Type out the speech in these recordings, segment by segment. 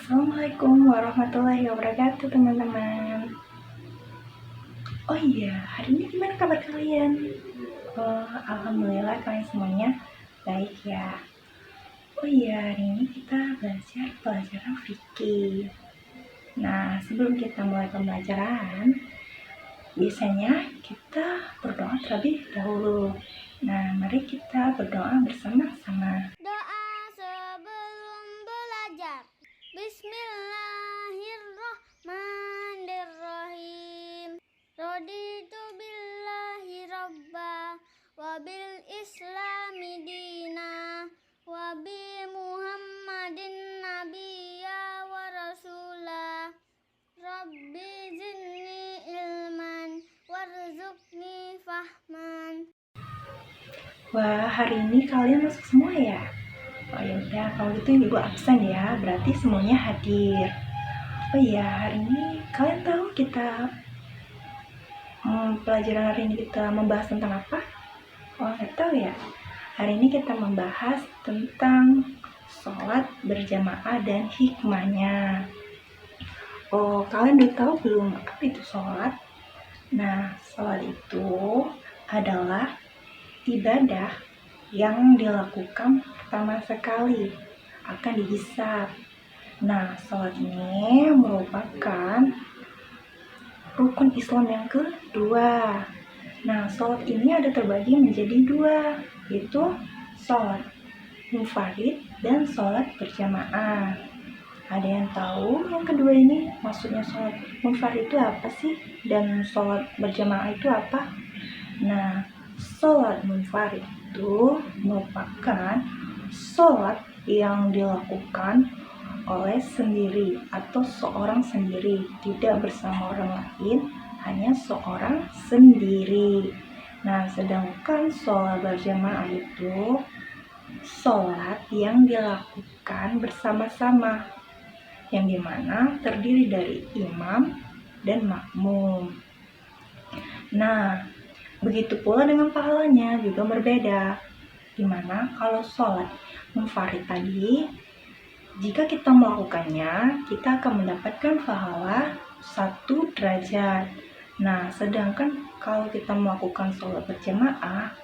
Assalamualaikum warahmatullahi wabarakatuh teman-teman. Oh iya, hari ini gimana kabar kalian? Alhamdulillah kalian semuanya baik ya. Oh iya, hari ini kita belajar pelajaran fikih. Nah, sebelum kita mulai pembelajaran, biasanya kita berdoa terlebih dahulu. Nah, mari kita berdoa bersama-sama. Doa sebelum belajar. Bismillahirrahmanirrahim. Raditu billahi rabba wa bil islami dina wa bi muhammadin nabiyya wa rasulah. Rabbi zidni ilman warzuqni fahman. Wah, hari ini kalian masuk semua ya? Oh ya udah, kalau gitu ibu absen ya, berarti semuanya hadir. Oh iya, hari ini kalian tahu kita pelajaran hari ini kita membahas tentang apa? Oh nggak tahu ya. Hari ini kita membahas tentang sholat berjamaah dan hikmahnya. Oh, kalian udah tahu belum apa itu sholat? Nah, sholat itu adalah ibadah yang dilakukan pertama sekali akan dihisab. Nah, sholat ini merupakan rukun Islam yang kedua. Nah, sholat ini ada terbagi menjadi dua, yaitu sholat munfarid dan sholat berjamaah. Ada yang tahu yang kedua ini maksudnya sholat munfarid itu apa sih? Dan sholat berjamaah itu apa? Nah, sholat munfarid itu merupakan sholat yang dilakukan oleh sendiri atau seorang sendiri, tidak bersama orang lain, hanya seorang sendiri. Nah, sedangkan sholat berjamaah itu sholat yang dilakukan bersama-sama, yang dimana terdiri dari imam dan makmum. Nah, begitu pula dengan pahalanya juga berbeda. Dimana kalau sholat munfarid tadi, jika kita melakukannya, kita akan mendapatkan pahala 1 derajat. Nah, sedangkan kalau kita melakukan sholat berjamaah,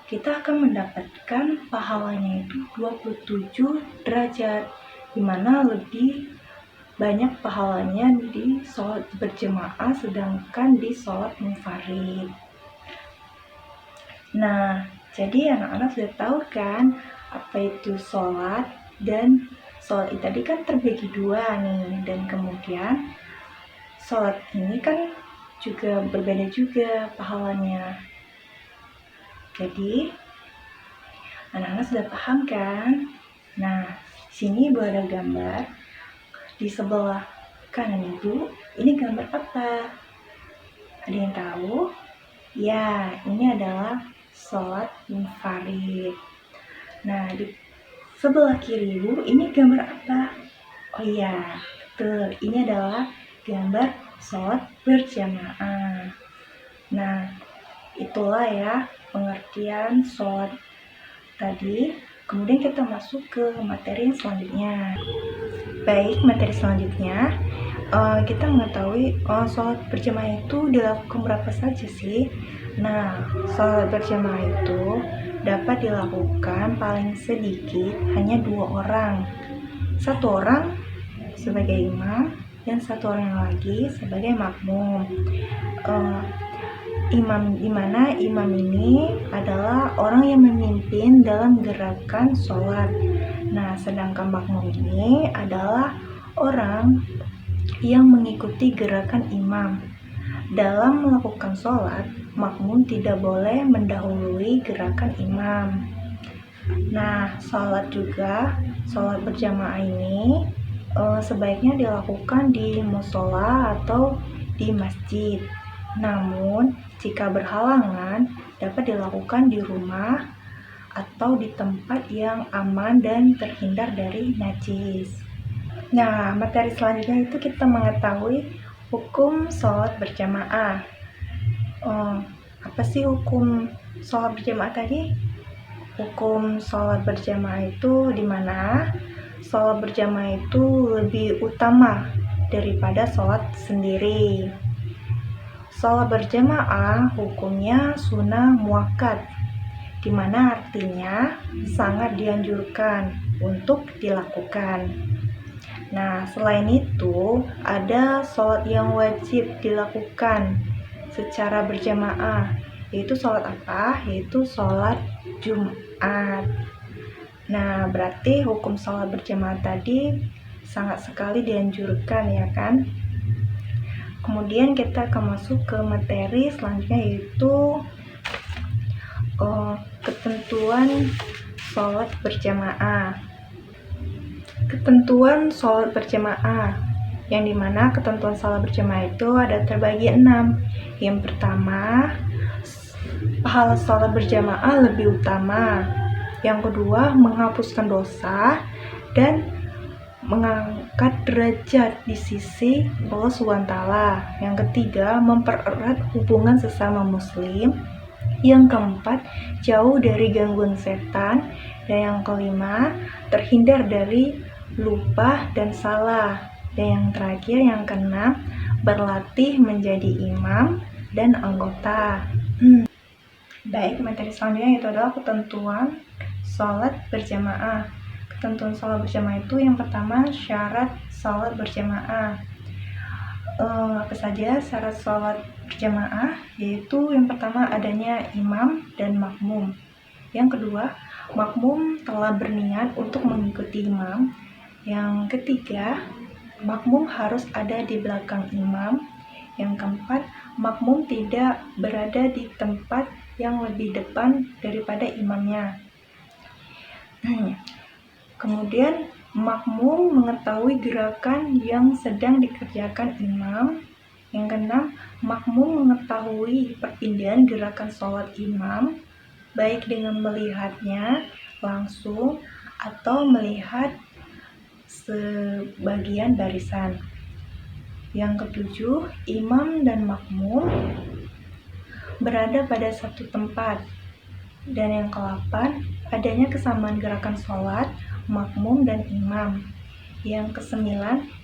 kita akan mendapatkan pahalanya itu 27 derajat, dimana lebih banyak pahalanya di sholat berjamaah sedangkan di sholat munfarid. Nah, jadi anak-anak sudah tahu kan apa itu sholat, dan sholat itu tadi kan terbagi dua nih, dan kemudian sholat ini kan juga berbeda juga pahalanya. Jadi anak-anak sudah paham kan? Nah, sini ibu ada gambar di sebelah kanan ibu. Ini gambar apa? Ada yang tahu? Ya, ini adalah sholat munfarid. Nah, di sebelah kiri ibu, ini gambar apa? Oh iya, betul. Ini adalah gambar sholat berjamaah. Nah, itulah ya pengertian sholat tadi. Kemudian kita masuk ke materi selanjutnya. Baik, materi selanjutnya kita mengetahui sholat berjamaah itu dilakukan berapa saja sih? Nah, sholat berjamaah itu dapat dilakukan paling sedikit hanya 2 orang. 1 orang sebagai imam dan 1 orang lagi sebagai makmum. Imam dimana imam ini adalah orang yang memimpin dalam gerakan sholat. Nah, sedangkan makmum ini adalah orang yang mengikuti gerakan imam. Dalam melakukan sholat, makmum tidak boleh mendahului gerakan imam. Nah, sholat berjamaah ini sebaiknya dilakukan di musola atau di masjid. Namun, jika berhalangan, dapat dilakukan di rumah atau di tempat yang aman dan terhindar dari najis. Nah, materi selanjutnya itu kita mengetahui hukum sholat berjamaah. Apa sih hukum sholat berjamaah tadi? Hukum sholat berjamaah itu dimana sholat berjamaah itu lebih utama daripada sholat sendiri. Sholat berjamaah hukumnya sunnah muakkad, di mana artinya sangat dianjurkan untuk dilakukan. Nah, selain itu, ada sholat yang wajib dilakukan secara berjamaah, yaitu sholat apa? Yaitu sholat Jumat. Nah, berarti hukum sholat berjamaah tadi sangat sekali dianjurkan, ya kan? Kemudian kita akan masuk ke materi selanjutnya, yaitu ketentuan sholat berjamaah. Ketentuan sholat berjamaah, yang dimana ketentuan sholat berjamaah itu ada terbagi 6. Yang pertama, pahala sholat berjamaah lebih utama. Yang kedua, menghapuskan dosa dan mengangkat derajat di sisi Allah SWT. Yang ketiga, mempererat hubungan sesama muslim. Yang keempat, jauh dari gangguan setan. Dan yang kelima, terhindar dari lupa dan salah. Dan yang terakhir, yang keenam, berlatih menjadi imam dan anggota. Baik, materi selanjutnya itu adalah ketentuan sholat berjamaah. Ketentuan sholat berjamaah itu yang pertama, syarat sholat berjamaah. Apa saja syarat sholat berjamaah? Yaitu yang pertama, adanya imam dan makmum. Yang kedua, makmum telah berniat untuk mengikuti imam. Yang ketiga, makmum harus ada di belakang imam. Yang keempat, makmum tidak berada di tempat yang lebih depan daripada imamnya. Kemudian, makmum mengetahui gerakan yang sedang dikerjakan imam. Yang keenam, makmum mengetahui perpindahan gerakan sholat imam, baik dengan melihatnya langsung atau melihat sebagian barisan. Yang ketujuh, imam dan makmum berada pada satu tempat. Dan yang ke-8, adanya kesamaan gerakan sholat makmum dan imam. Yang ke-9,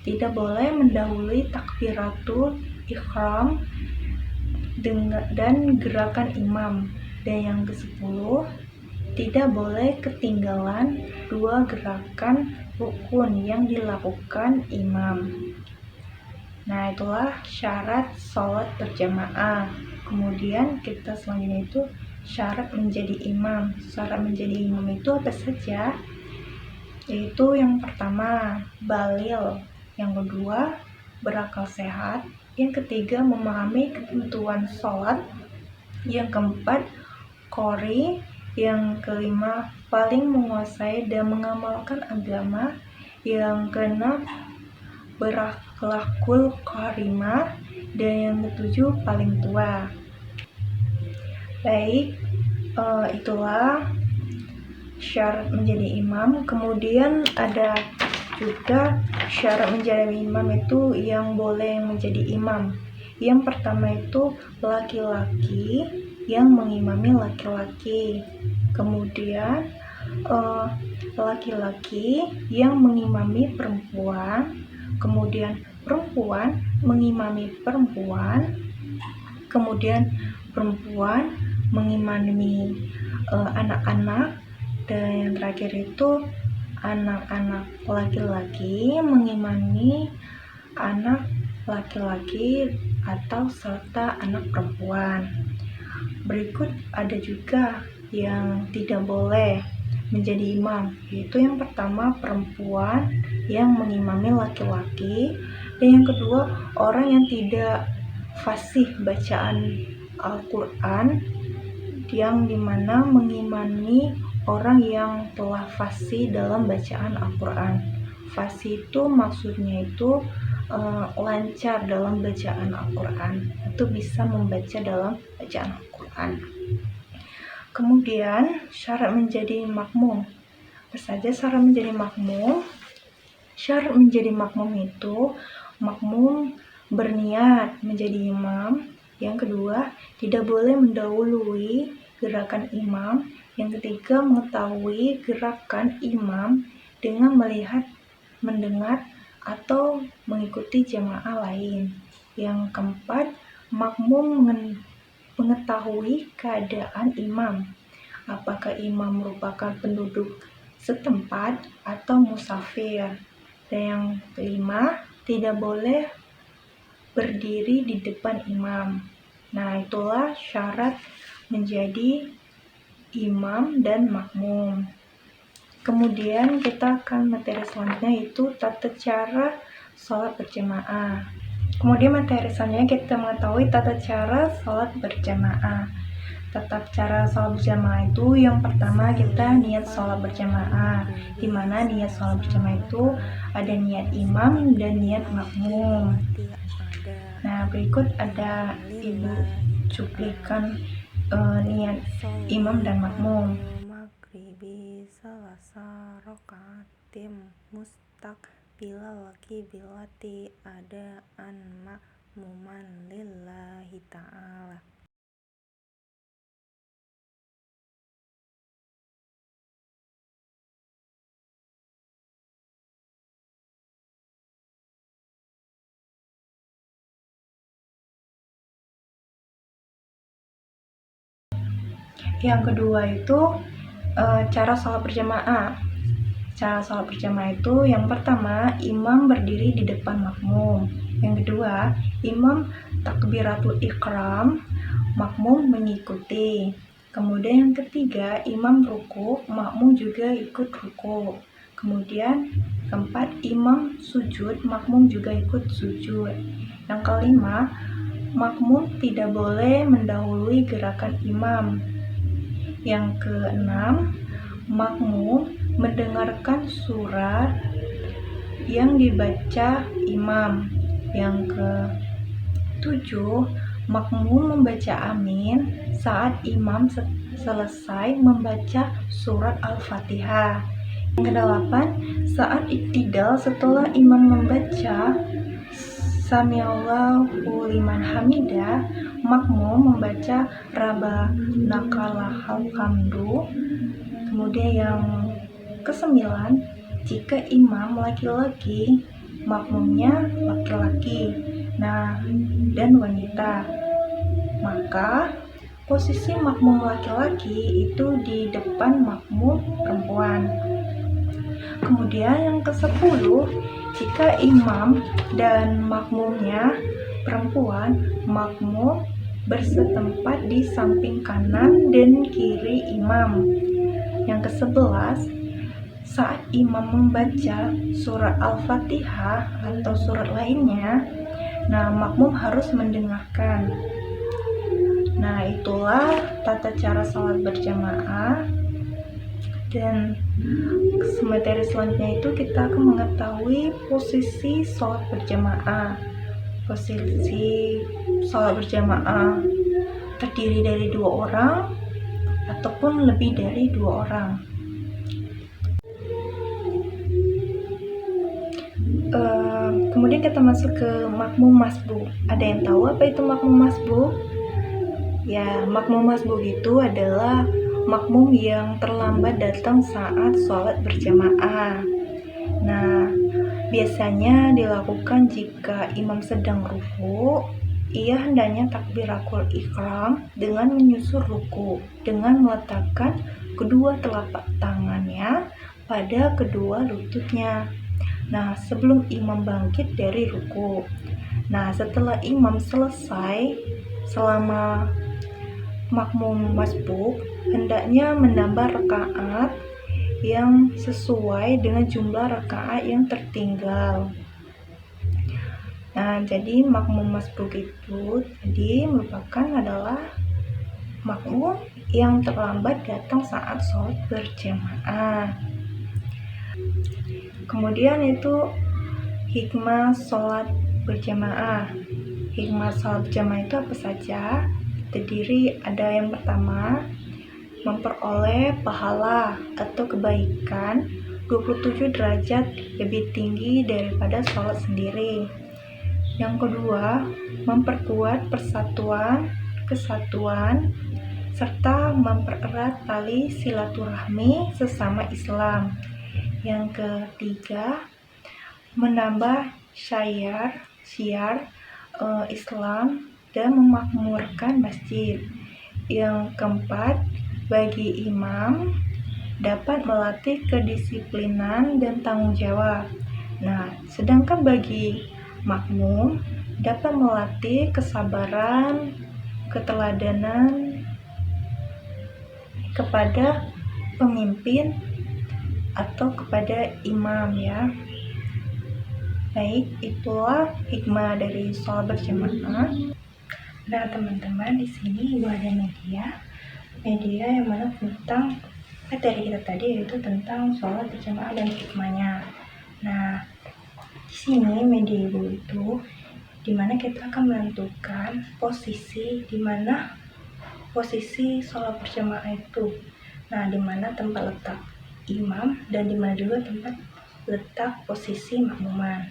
tidak boleh mendahului takbiratul ihram dan gerakan imam. Dan yang ke-10, tidak boleh ketinggalan 2 gerakan rukun yang dilakukan imam. Nah, itulah syarat sholat berjamaah. Kemudian kita selanjutnya itu syarat menjadi imam. Syarat menjadi imam itu apa saja? Yaitu yang pertama, balil. Yang kedua, berakal sehat. Yang ketiga, memahami ketentuan sholat. Yang keempat, qori. Yang kelima, paling menguasai dan mengamalkan agama. Yang keenam, berakhlakul karimah. Dan yang ketujuh, paling tua. Baik, itulah syarat menjadi imam. Kemudian ada juga syarat menjadi imam itu yang boleh menjadi imam. Yang pertama itu laki-laki yang mengimami laki-laki. Kemudian laki-laki yang mengimami perempuan. Kemudian perempuan mengimami perempuan. Kemudian perempuan mengimami anak-anak. Dan yang terakhir itu anak-anak laki-laki mengimami anak laki-laki atau serta anak perempuan. Berikut ada juga yang tidak boleh menjadi imam, yaitu yang pertama, perempuan yang mengimami laki-laki. Dan yang kedua, orang yang tidak fasih bacaan Al-Quran, yang dimana mengimami orang yang telah fasih dalam bacaan Al-Quran. Fasih itu maksudnya itu lancar dalam bacaan Al-Quran, itu bisa membaca dalam bacaan Al-Quran. Kemudian syarat menjadi makmum. Apa saja syarat menjadi makmum? Syarat menjadi makmum itu makmum berniat menjadi imam. Yang kedua, tidak boleh mendahului gerakan imam. Yang ketiga, mengetahui gerakan imam. dengan melihat, mendengar, atau mengikuti jamaah lain. Yang keempat, makmum mengetahui keadaan imam, apakah imam merupakan penduduk setempat atau musafir. Dan yang kelima, tidak boleh berdiri di depan imam. Nah, itulah syarat menjadi imam dan makmum. Kemudian kita akan materi selanjutnya, yaitu tata cara sholat berjamaah. Kemudian materi selanjutnya kita mengetahui tata cara sholat berjamaah. Tata cara sholat berjamaah itu yang pertama kita niat sholat berjamaah, di mana niat sholat berjamaah itu ada niat imam dan niat makmum. Nah, berikut ada Ibu cuplikan niat imam dan makmum. Maghribi salasa rokaatim mustaqbilal qiblati adaan makmuman lillahi ta'ala. Yang kedua itu cara sholat berjamaah. Cara sholat berjamaah itu yang pertama, imam berdiri di depan makmum. Yang kedua, imam takbiratul ikram, makmum mengikuti. Kemudian yang ketiga, imam ruku, makmum juga ikut ruku. Kemudian keempat, imam sujud, makmum juga ikut sujud. Yang kelima, makmum tidak boleh mendahului gerakan imam. Yang keenam, makmum mendengarkan surat yang dibaca imam. Yang ketujuh, makmum membaca amin saat imam selesai membaca surat Al-Fatihah. Yang kedelapan, saat iktidal setelah imam membaca Samiallahu liman hamidah, makmum membaca Rabbanakal hamdu. Kemudian yang kesembilan, jika imam laki-laki, makmumnya laki-laki, dan wanita, maka posisi makmum laki-laki itu di depan makmum perempuan. Kemudian yang ke-10, jika imam dan makmumnya perempuan, makmum bersetempat di samping kanan dan kiri imam. Yang ke-11, saat imam membaca surat Al-Fatihah atau surat lainnya, makmum harus mendengarkan. Nah, itulah tata cara sholat berjamaah. Dan materi selanjutnya itu kita akan mengetahui posisi sholat berjamaah. Posisi sholat berjamaah terdiri dari 2 orang ataupun lebih dari 2 orang. Kemudian kita masuk ke makmum masbuk. Ada yang tahu apa itu makmum masbuk? Ya, makmum masbuk itu adalah makmum yang terlambat datang saat sholat berjamaah. Nah, biasanya dilakukan jika imam sedang ruku, ia hendaknya takbiratul ikram dengan menyusul ruku dengan meletakkan kedua telapak tangannya pada kedua lututnya. Nah, sebelum imam bangkit dari ruku. Nah, setelah imam selesai, selama makmum masbuk hendaknya menambah rakaat yang sesuai dengan jumlah rakaat yang tertinggal. Nah, jadi makmum masbuk itu merupakan adalah makmum yang terlambat datang saat sholat berjamaah. Kemudian itu hikmah sholat berjamaah. Hikmah sholat berjamaah itu apa saja? Terdiri ada yang pertama, memperoleh pahala atau kebaikan 27 derajat lebih tinggi daripada sholat sendiri. Yang kedua, memperkuat persatuan, kesatuan, serta mempererat tali silaturahmi sesama Islam. Yang ketiga, menambah syiar Islam dan memakmurkan masjid. Yang keempat, bagi imam dapat melatih kedisiplinan dan tanggung jawab. Nah, sedangkan bagi makmum dapat melatih kesabaran, keteladanan kepada pemimpin atau kepada imam ya. Baik, itulah hikmah dari sholat berjamaah. Nah, teman-teman, di sini Ibu ada media yang mana tentang materi kita tadi, yaitu tentang sholat berjamaah dan hikmahnya. Nah, di sini media Ibu itu dimana kita akan menentukan posisi sholat berjamaah itu. Nah, dimana tempat letak imam dan dimana juga tempat letak posisi makmuman.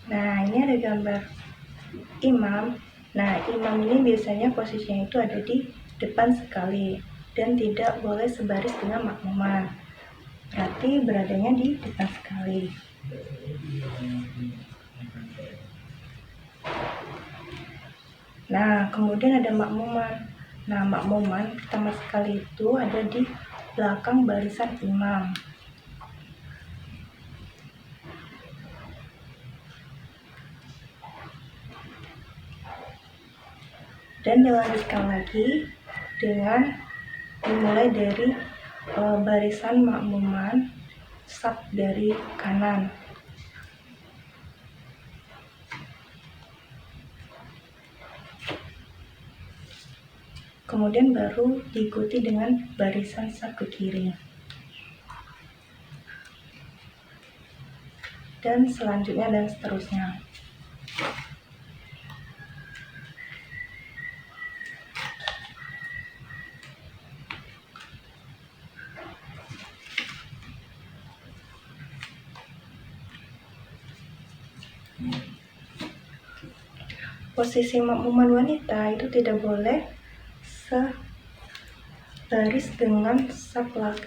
Nah, ini ada gambar imam. Nah, imam ini biasanya posisinya itu ada di depan sekali dan tidak boleh sebaris dengan makmuman. Berarti beradanya di depan sekali. Nah, kemudian ada makmuman. Nah, makmuman pertama sekali itu ada di belakang barisan imam. Dan dilanjutkan lagi dengan dimulai dari barisan makmuman saf dari kanan. Kemudian baru diikuti dengan barisan saf ke kiri. Dan selanjutnya dan seterusnya. Posisi makmuman wanita itu tidak boleh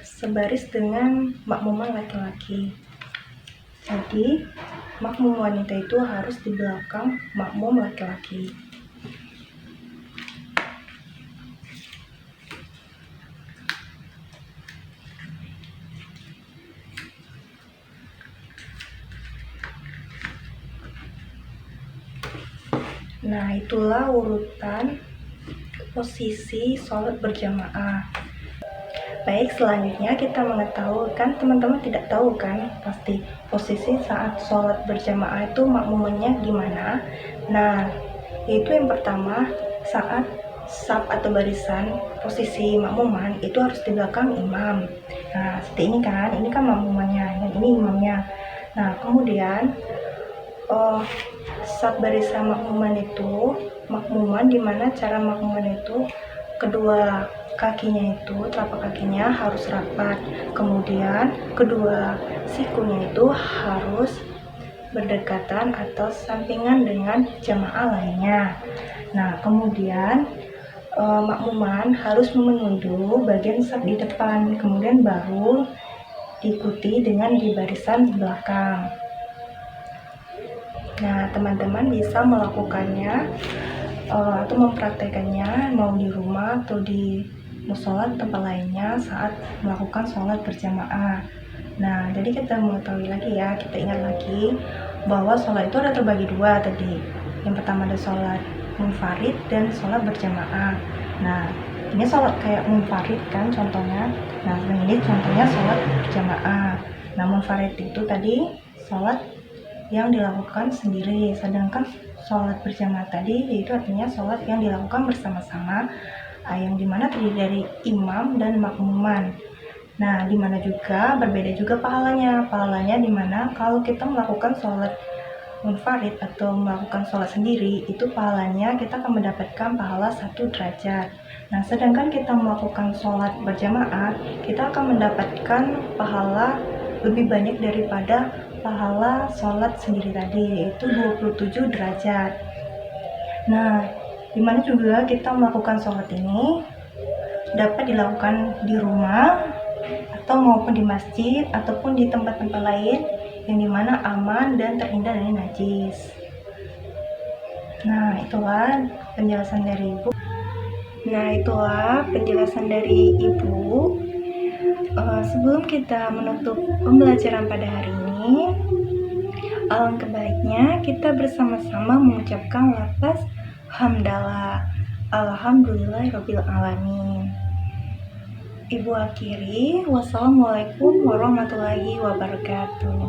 sebaris dengan makmuman laki-laki. Jadi makmum wanita itu harus di belakang makmum laki-laki. Nah, itulah urutan posisi sholat berjamaah. Baik, selanjutnya kita mengetahui, kan teman-teman tidak tahu kan pasti posisi saat sholat berjamaah itu makmumannya gimana. Nah, itu yang pertama, saat saf atau barisan posisi makmuman itu harus di belakang imam. Nah, seperti ini kan makmumannya dan ini imamnya. Nah, kemudian saf barisan makmuman dimana cara makmuman itu kedua kakinya itu, telapak kakinya harus rapat, kemudian kedua sikunya itu harus berdekatan atau sampingan dengan jamaah lainnya. Nah, kemudian makmuman harus memenuhi bagian saf di depan, kemudian baru diikuti dengan di barisan belakang. Nah, teman-teman bisa melakukannya atau mempraktekannya mau di rumah atau di musola tempat lainnya saat melakukan sholat berjamaah. Nah, jadi kita mengetahui lagi ya, kita ingat lagi bahwa sholat itu ada terbagi dua tadi. Yang pertama ada sholat munfarid dan sholat berjamaah. Nah, ini sholat kayak munfarid kan contohnya. Nah, ini contohnya sholat berjamaah. Nah, munfarid itu tadi sholat yang dilakukan sendiri, sedangkan sholat berjamaah tadi yaitu artinya sholat yang dilakukan bersama-sama, yang dimana terdiri dari imam dan makmuman. Nah, dimana juga berbeda juga pahalanya dimana kalau kita melakukan sholat munfarid atau melakukan sholat sendiri, itu pahalanya kita akan mendapatkan pahala 1 derajat. Nah, sedangkan kita melakukan sholat berjamaah, kita akan mendapatkan pahala lebih banyak daripada pahala sholat sendiri tadi, yaitu 27 derajat. Nah, dimana juga kita melakukan sholat ini dapat dilakukan di rumah atau maupun di masjid ataupun di tempat-tempat lain yang dimana aman dan terhindar dari najis. Nah, itulah penjelasan dari Ibu. Sebelum kita menutup pembelajaran pada hari ini, alangkah baiknya kita bersama-sama mengucapkan lafaz hamdalah, alhamdulillahirabbil alamin. Ibu akhiri, wassalamualaikum warahmatullahi wabarakatuh.